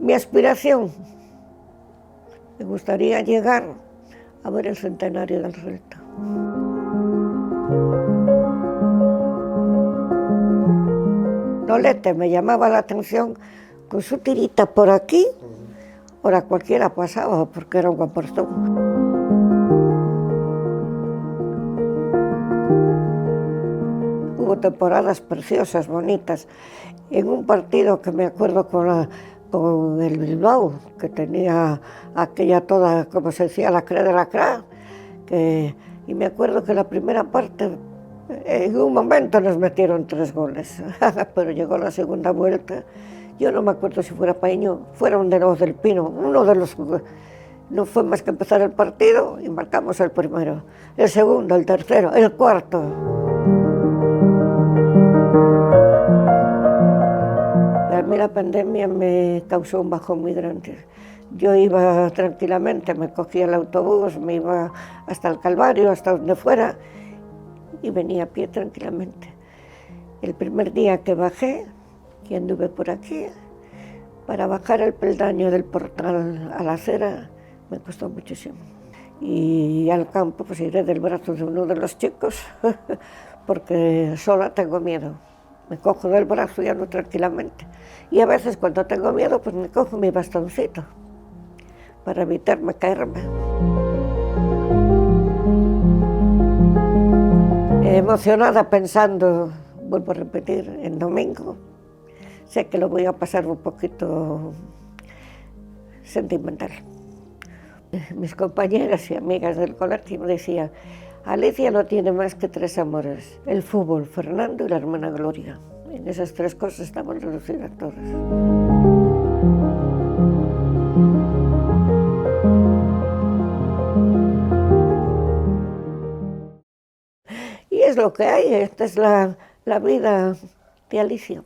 Mi aspiración, me gustaría llegar a ver el centenario del Celta. Nolete me llamaba la atención con su tirita por aquí, ahora cualquiera pasaba porque era un guaportón. Hubo temporadas preciosas, bonitas. En un partido que me acuerdo con el Bilbao, que tenía aquella toda, como se decía, la cra de la cra, y me acuerdo que la primera parte, en un momento nos metieron 3 goles, pero llegó la segunda vuelta. Yo no me acuerdo si fuera Paíño, fueron de los del Pino, uno de los... No fue más que empezar el partido y marcamos el primero, el segundo, el tercero, el cuarto. A mí la pandemia me causó un bajón muy grande. Yo iba tranquilamente, me cogía el autobús, me iba hasta el Calvario, hasta donde fuera, y venía a pie tranquilamente. El primer día que bajé, que anduve por aquí, para bajar el peldaño del portal a la acera, me costó muchísimo. Y al campo pues iré del brazo de uno de los chicos, porque sola tengo miedo. Me cojo del brazo y ando tranquilamente. Y a veces cuando tengo miedo, pues me cojo mi bastoncito para evitarme caerme. Emocionada pensando, vuelvo a repetir, en domingo. Sé que lo voy a pasar un poquito sentimental. Mis compañeras y amigas del colegio me decían, Alicia no tiene más que 3 amores, el fútbol, Fernando y la hermana Gloria. En esas 3 cosas estaban reducidas todas. Y es lo que hay, esta es la vida de Alicia.